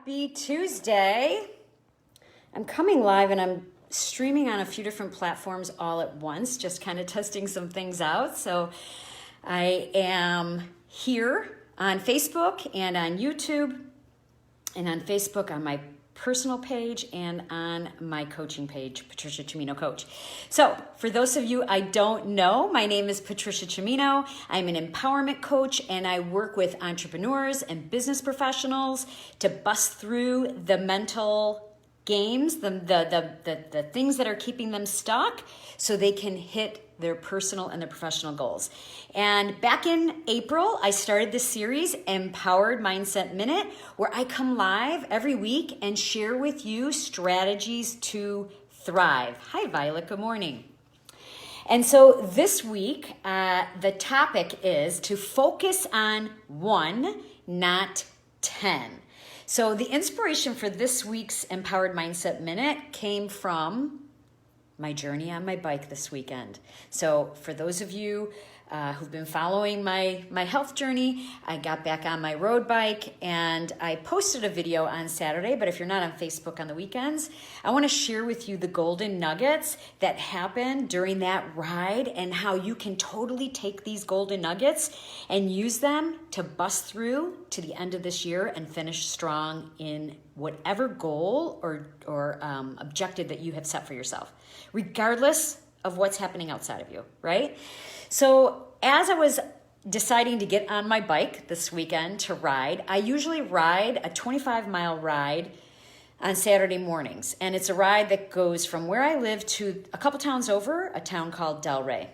Happy Tuesday. I'm coming live and I'm streaming on a few different platforms all at once, just kind of testing some things out. So I am here on Facebook and on YouTube, and on Facebook on my personal page and on my coaching page, Patricia Cimino Coach. So for those of you I don't know, my name is Patricia Cimino. I'm an empowerment coach and I work with entrepreneurs and business professionals to bust through the mental games, the things that are keeping them stuck so they can hit their personal and their professional goals. And back in April, I started this series, Empowered Mindset Minute, where I come live every week and share with you strategies to thrive. Hi, Violet. Good morning. And so this week, the topic is to focus on 1, not 10. So the inspiration for this week's Empowered Mindset Minute came from my journey on my bike this weekend. So for those of you who've been following my health journey, I got back on my road bike and I posted a video on Saturday, but if you're not on Facebook on the weekends, I want to share with you the golden nuggets that happened during that ride and how you can totally take these golden nuggets and use them to bust through to the end of this year and finish strong in whatever goal or objective that you have set for yourself, regardless of what's happening outside of you, right? So as I was deciding to get on my bike this weekend to ride, I usually ride a 25-mile ride on Saturday mornings. And it's a ride that goes from where I live to a couple towns over, a town called Delray.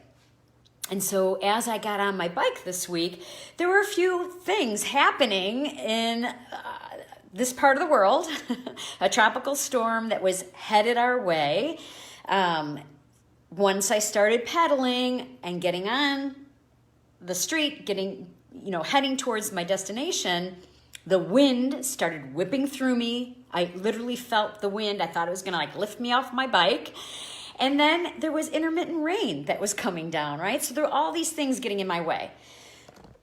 And so as I got on my bike this week, there were a few things happening in this part of the world, a tropical storm that was headed our way. Once I started pedaling and getting on the street, heading towards my destination, the wind started whipping through me. I literally felt the wind. I thought it was going to lift me off my bike. And then there was intermittent rain that was coming down, right? So there were all these things getting in my way.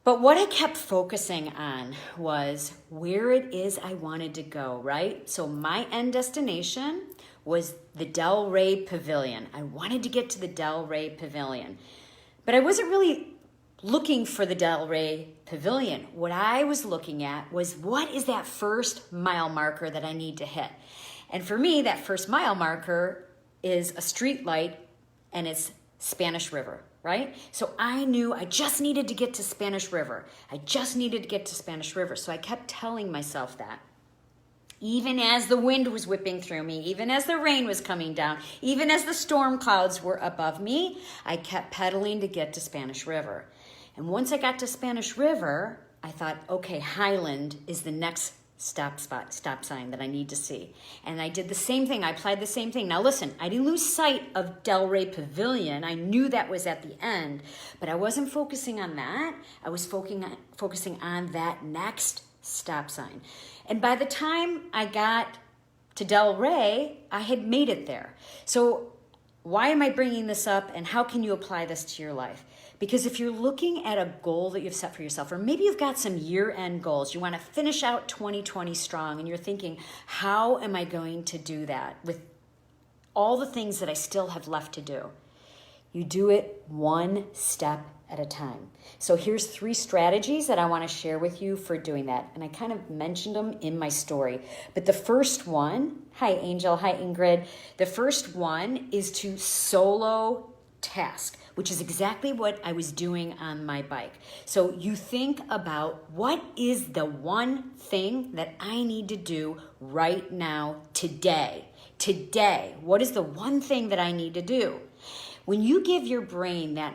But what I kept focusing on was where it is I wanted to go, right? So my end destination was the Delray Pavilion. I wanted to get to the Delray Pavilion. But I wasn't really looking for the Delray Pavilion. What I was looking at was, what is that first mile marker that I need to hit? And for me, that first mile marker is a street light, and it's Spanish River, right? So I knew I just needed to get to Spanish River. I just needed to get to Spanish River. So I kept telling myself that. Even as the wind was whipping through me, even as the rain was coming down, even as the storm clouds were above me, I kept pedaling to get to Spanish River. And once I got to Spanish River, I thought, okay, Highland is the next stop sign that I need to see. And I did the same thing. I applied the same thing. Now listen, I didn't lose sight of Delray Pavilion. I knew that was at the end, but I wasn't focusing on that. I was focusing on that next stop sign. And by the time I got to Delray, I had made it there. So why am I bringing this up, and how can you apply this to your life? Because if you're looking at a goal that you've set for yourself, or maybe you've got some year-end goals, you want to finish out 2020 strong, and you're thinking, how am I going to do that with all the things that I still have left to do? You do it one step at a time. So here's 3 strategies that I want to share with you for doing that. And I kind of mentioned them in my story. But the first one, hi Angel, hi Ingrid. The first one is to solo task, which is exactly what I was doing on my bike. So you think about, what is the one thing that I need to do right now, today? Today, what is the one thing that I need to do? When you give your brain that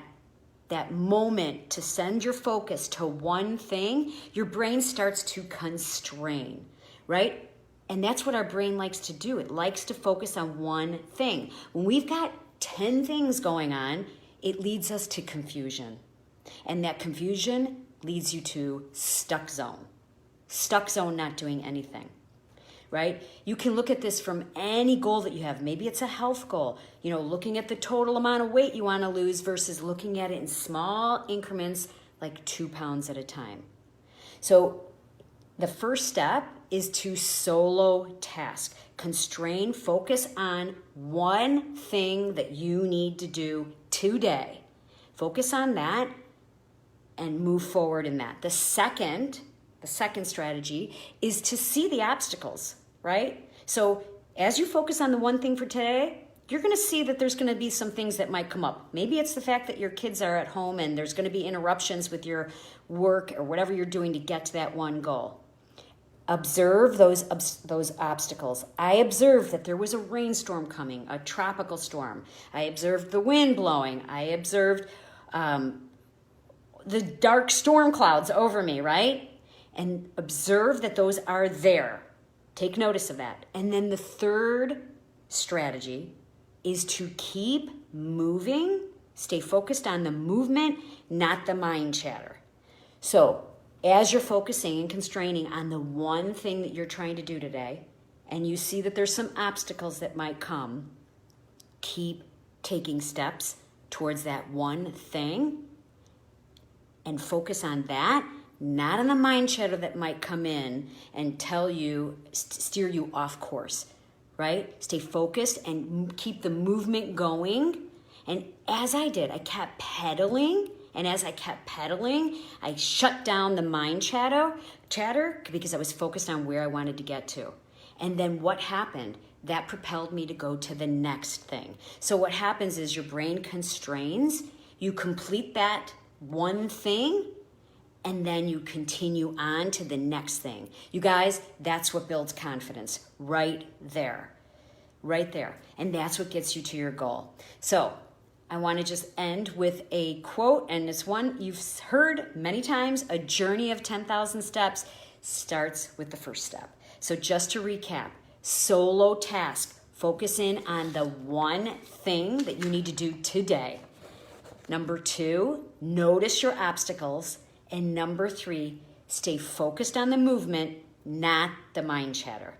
moment to send your focus to one thing, your brain starts to constrain, right? And that's what our brain likes to do. It likes to focus on one thing. When we've got 10 things going on, it leads us to confusion. And that confusion leads you to stuck zone. Stuck zone, not doing anything, right? You can look at this from any goal that you have. Maybe it's a health goal, looking at the total amount of weight you want to lose versus looking at it in small increments, like 2 pounds at a time. So the first step is to solo task. Constrain, focus on one thing that you need to do today. Focus on that and move forward in that. The second strategy is to see the obstacles, right? So as you focus on the one thing for today, you're going to see that there's going to be some things that might come up. Maybe it's the fact that your kids are at home and there's going to be interruptions with your work or whatever you're doing to get to that one goal. Observe those obstacles. I observed that there was a rainstorm coming, a tropical storm. I observed the wind blowing. I observed the dark storm clouds over me, right? And observe that those are there. Take notice of that. And then the third strategy is to keep moving, stay focused on the movement, not the mind chatter. So as you're focusing and constraining on the one thing that you're trying to do today, and you see that there's some obstacles that might come, keep taking steps towards that one thing and focus on that, not on the mind chatter that might come in and tell you, steer you off course, right? Stay focused and keep the movement going. And as I did, I kept pedaling. And as I kept pedaling, I shut down the mind chatter because I was focused on where I wanted to get to. And then what happened? That propelled me to go to the next thing. So what happens is your brain constrains, you complete that one thing, and then you continue on to the next thing. You guys, that's what builds confidence right there. Right there. And that's what gets you to your goal. So I want to just end with a quote, and it's one you've heard many times. A journey of 10,000 steps starts with the first step. So just to recap, solo task, focus in on the one thing that you need to do today. Number 2, notice your obstacles. And number 3, stay focused on the movement, not the mind chatter.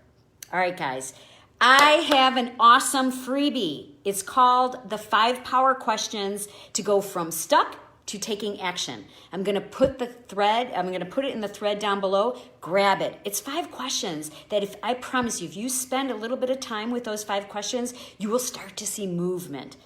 All right, guys. I have an awesome freebie. It's called the 5 power questions to go from stuck to taking action. I'm going to put it in the thread down below. Grab it. It's 5 questions that I promise you, if you spend a little bit of time with those 5 questions, you will start to see movement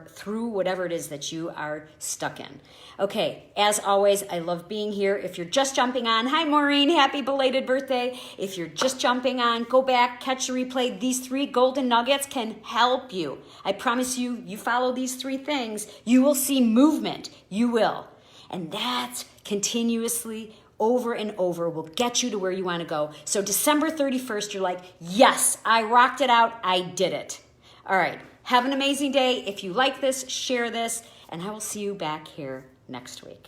through whatever it is that you are stuck in. Okay, as always, I love being here. If you're just jumping on, hi Maureen, happy belated birthday. If you're just jumping on, go back, catch the replay. These 3 golden nuggets can help you. I promise you, you follow these 3 things, you will see movement. You will. And that continuously over and over will get you to where you want to go. So December 31st, you're like, yes, I rocked it out. I did it. All right. Have an amazing day. If you like this, share this, and I will see you back here next week.